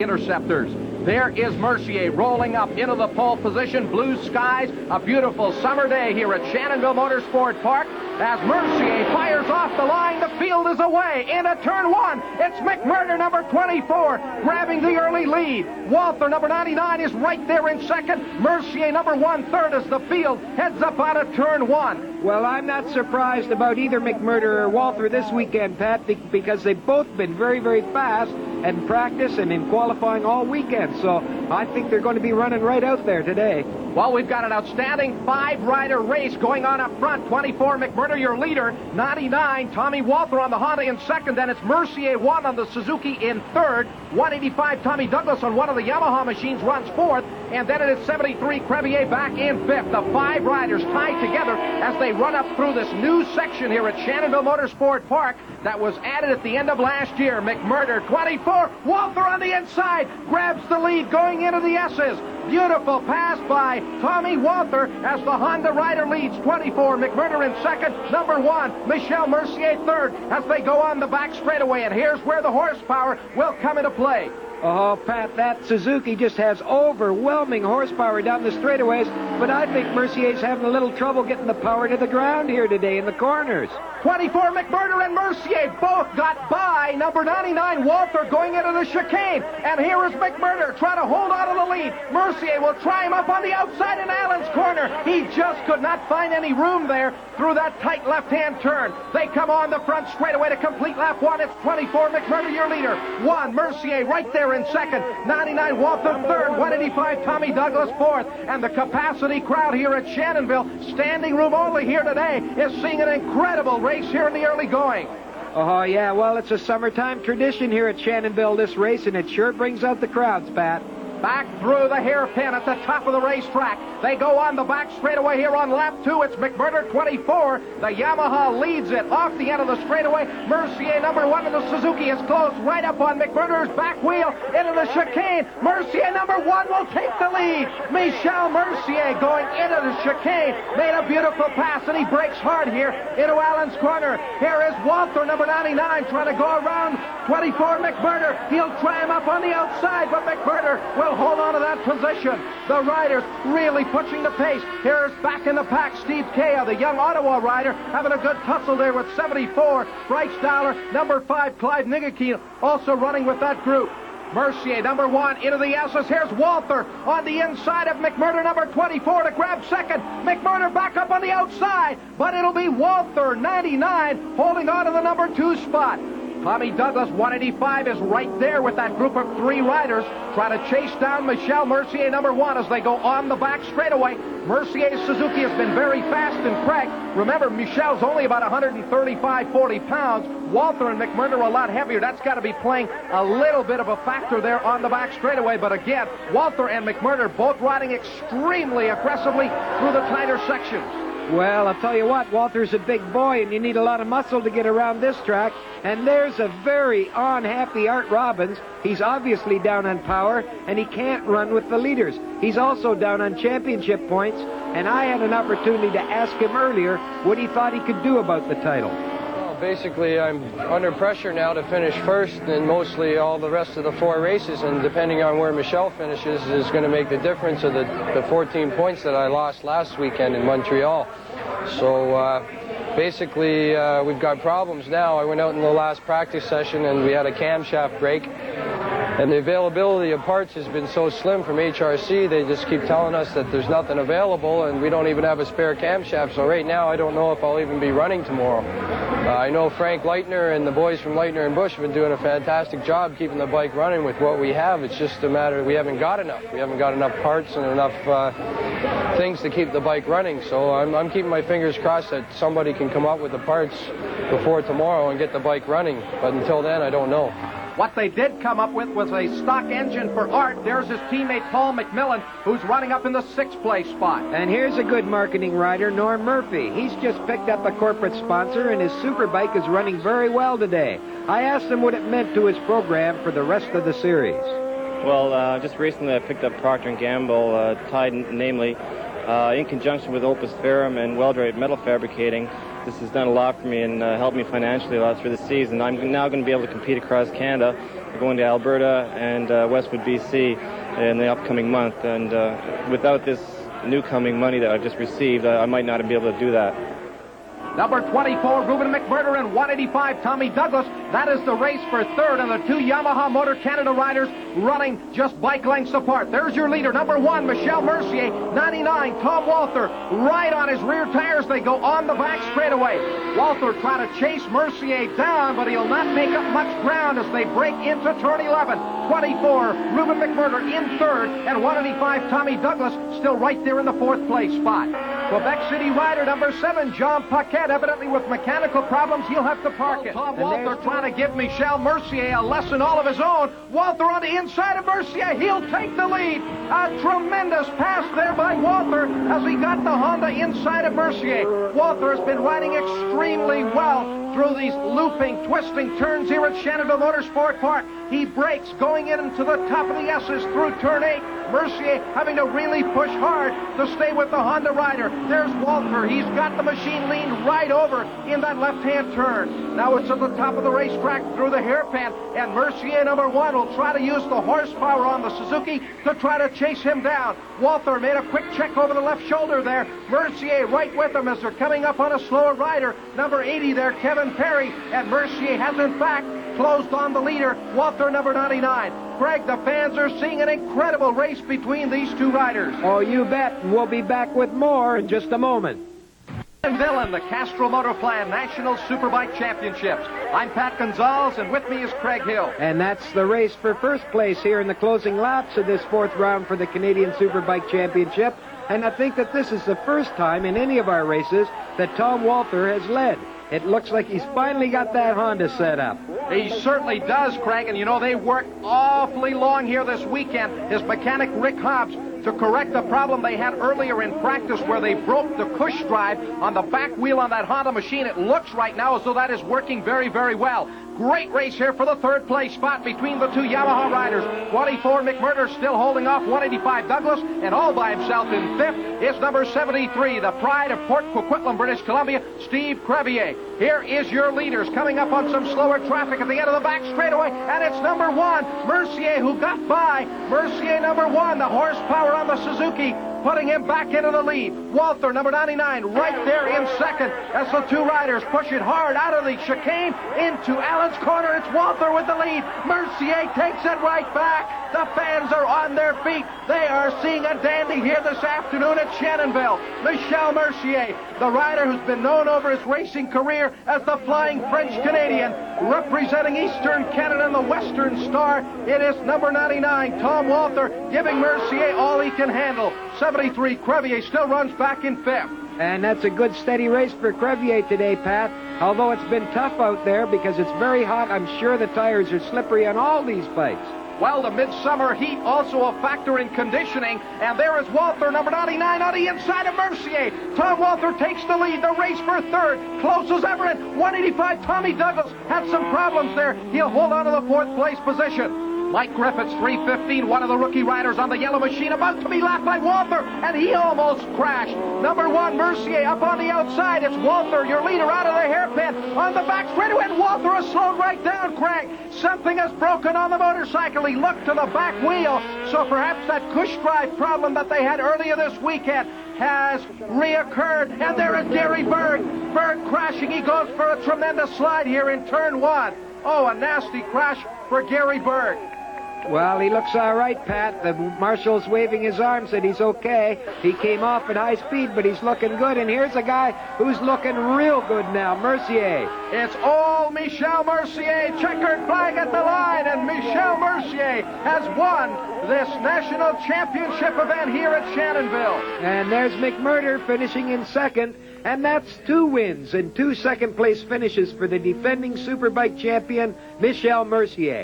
Interceptors. There is Mercier rolling up into the pole position. Blue skies, a beautiful summer day here at Shannonville Motorsport Park. As Mercier fires off the line, the field is away into turn one. It's McMurter, number 24, grabbing the early lead. Walther, number 99, is right there in second. Mercier, number 1, third, as the field heads up out of turn one. Well, I'm not surprised about either McMurter or Walther this weekend, Pat, because they've both been very, very fast in practice and in qualifying all weekend. So I think they're going to be running right out there today. Well, we've got an outstanding 5-rider race going on up front. 24, McMurter, your leader. 99, Tommy Walther on the Honda in second. Then it's Mercier 1 on the Suzuki in third. 185, Tommy Douglas on one of the Yamaha machines runs fourth. And then it is 73, Crevier back in fifth. The 5 riders tied together as they run up through this new section here at Shannonville Motorsport Park that was added at the end of last year. McMurter, 24, Walther on the inside, grabs the lead going into the S's. Beautiful pass by Tommy Walther as the Honda rider leads. 24, McMurter in second. Number 1, Michele Mercier third as they go on the back straightaway. And here's where the horsepower will come into play. Oh, Pat, that Suzuki just has overwhelming horsepower down the straightaways, but I think Mercier's having a little trouble getting the power to the ground here today in the corners. 24, McMurter and Mercier both got by number 99, Walther, going into the chicane. And here is McMurter trying to hold on to the lead. Mercier will try him up on the outside in Allen's corner. He just could not find any room there through that tight left-hand turn. They come on the front straightaway to complete lap 1. It's 24, McMurter, your leader. 1, Mercier right there in second. 99, Walther third. 185, Tommy Douglas fourth. And the capacity crowd here at Shannonville, standing room only here today, is seeing an incredible race here in the early going. Oh, yeah, well, it's a summertime tradition here at Shannonville, this race, and it sure brings out the crowds, Pat. Back through the hairpin at the top of the racetrack. They go on the back straightaway here on lap 2. It's McMurter, 24. The Yamaha leads it off the end of the straightaway. Mercier, number 1 of the Suzuki, is close right up on McMurter's back wheel into the chicane. Mercier, number 1, will take the lead. Michele Mercier going into the chicane. Made a beautiful pass, and he breaks hard here into Allen's corner. Here is Walther, number 99, trying to go around 24, McMurter. He'll try him up on the outside, but McMurter will hold on to that position. The riders really pushing the pace. Here's back in the pack Steve Kea, the young Ottawa rider, having a good tussle there with 74. Bryce Dowler, number 5, Clive Nigakeel, also running with that group. Mercier, number 1, into the S's. Here's Walther on the inside of McMurter, number 24, to grab second. McMurter back up on the outside, but it'll be Walther, 99, holding on to the number 2 spot. Tommy Douglas, 185, is right there with that group of 3 riders trying to chase down Michele Mercier, number 1, as they go on the back straightaway. Mercier's Suzuki has been very fast and cracked. Remember, Michelle's only about 135, 40 pounds. Walther and McMurter are a lot heavier. That's got to be playing a little bit of a factor there on the back straightaway. But again, Walther and McMurter both riding extremely aggressively through the tighter sections. Well, I'll tell you what, Walter's a big boy, and you need a lot of muscle to get around this track. And there's a very unhappy Art Robbins. He's obviously down on power, and he can't run with the leaders. He's also down on championship points, and I had an opportunity to ask him earlier what he thought he could do about the title. Well, basically, I'm under pressure now to finish first in mostly all the rest of the 4 races, and depending on where Michele finishes is going to make the difference of the 14 points that I lost last weekend in Montreal. So basically, we've got problems now. I went out in the last practice session and we had a camshaft break. And the availability of parts has been so slim from HRC, they just keep telling us that there's nothing available and we don't even have a spare camshaft. So right now, I don't know if I'll even be running tomorrow. I know Frank Leitner and the boys from Leitner and Bush have been doing a fantastic job keeping the bike running with what we have. It's just a matter we haven't got enough. We haven't got enough parts and enough things to keep the bike running. So I'm keeping my fingers crossed that somebody can come up with the parts before tomorrow and get the bike running. But until then, I don't know. What they did come up with was a stock engine for Art. There's his teammate Paul McMillan, who's running up in the 6th place spot. And here's a good marketing rider, Norm Murphy. He's just picked up a corporate sponsor, and his Superbike is running very well today. I asked him what it meant to his program for the rest of the series. Well, just recently I picked up Procter & Gamble, tied namely in conjunction with Opus Ferrum and Weldrite Metal Fabricating. this has done a lot for me and helped me financially a lot through the season. I'm now going to be able to compete across Canada. We're going to Alberta and Westwood, BC in the upcoming month. And without this new coming money that I've just received, I might not be able to do that. Number 24, Ruben McMurter, and 185, Tommy Douglas. That is the race for third, and the two Yamaha Motor Canada riders running just bike lengths apart. There's your leader, number 1, Michele Mercier, 99, Tom Walther, right on his rear tires. They go on the back straightaway. Walther trying to chase Mercier down, but he'll not make up much ground as they break into turn 11. 24, Ruben McMurter in third, and 185, Tommy Douglas, still right there in the fourth place spot. Quebec City rider number 7, John Paquette, evidently with mechanical problems, he'll have to park it. Tom Walther trying to give Michele Mercier a lesson all of his own. Walther on the inside of Mercier, he'll take the lead. A tremendous pass there by Walther as he got the Honda inside of Mercier. Walther has been riding extremely well through these looping, twisting turns here at Shannonville Motorsport Park. He breaks going into the top of the S's through turn 8. Mercier having to really push hard to stay with the Honda rider. There's Walther. He's got the machine leaned right over in that left-hand turn. Now it's at the top of the racetrack through the hairpin, and Mercier, number 1, will try to use the horsepower on the Suzuki to try to chase him down. Walther made a quick check over the left shoulder there. Mercier right with him as they're coming up on a slower rider. Number 80 there, Kevin Perry, and Mercier has in fact closed on the leader, Walther, number 99. Greg, the fans are seeing an incredible race between these two riders. Oh, you bet. And we'll be back with more in just a moment. Shannonville and the Castro Motor Plan National Superbike Championships. I'm Pat Gonzalez, and with me is Craig Hill. And that's the race for first place here in the closing laps of this fourth round for the Canadian Superbike Championship. And I think that this is the first time in any of our races that Tom Walther has led. It looks like he's finally got that Honda set up. He certainly does, Craig, and you know, they worked awfully long here this weekend. His mechanic, Rick Hobbs, to correct the problem they had earlier in practice where they broke the push drive on the back wheel on that Honda machine. It looks right now as though that is working very, very well. Great race here for the third place spot between the two Yamaha riders. 24 McMurter still holding off 185 Douglas, and all by himself in fifth is number 73, the pride of Port Coquitlam, British Columbia, Steve Crevier. Here is your leaders coming up on some slower traffic at the end of the back straightaway, and it's number 1, Mercier, who got by. Mercier, number 1, the horsepower on the Suzuki, putting him back into the lead. Walther, number 99, right there in second as the two riders push it hard out of the chicane into Allen's corner. It's Walther with the lead. Mercier takes it right back. The fans are on their feet. They are seeing a dandy here this afternoon at Shannonville. Michele Mercier, the rider who's been known over his racing career as the Flying French-Canadian, representing Eastern Canada and the Western Star. It is number 99, Tom Walther, giving Mercier all he can handle. 73, Crevier still runs back in fifth. And that's a good steady race for Crevier today, Pat. Although it's been tough out there because it's very hot, I'm sure the tires are slippery on all these bikes. Well, the midsummer heat also a factor in conditioning, and there is Walther, number 99, on the inside of Mercier. Tom Walther takes the lead. The race for third, close as ever at 185. Tommy Douglas had some problems there. He'll hold on to the fourth place position. Mike Griffiths, 315, one of the rookie riders on the yellow machine, about to be lapped by Walther, and he almost crashed. Number 1, Mercier, up on the outside. It's Walther, your leader, out of the hairpin. On the back straightaway, and Walther has slowed right down, Craig. Something has broken on the motorcycle. He looked to the back wheel, so perhaps that push drive problem that they had earlier this weekend has reoccurred. And there is Gary Berg. Berg crashing. He goes for a tremendous slide here in turn 1. Oh, a nasty crash for Gary Berg. Well, he looks all right, Pat. The marshal's waving his arm, said he's okay. He came off at high speed, but he's looking good. And here's a guy who's looking real good now, Mercier. It's all Michele Mercier. Checkered flag at the line, and Michele Mercier has won this national championship event here at Shannonville. And there's McMurter finishing in second. And that's 2 wins and 2 second-place finishes for the defending Superbike champion, Michele Mercier.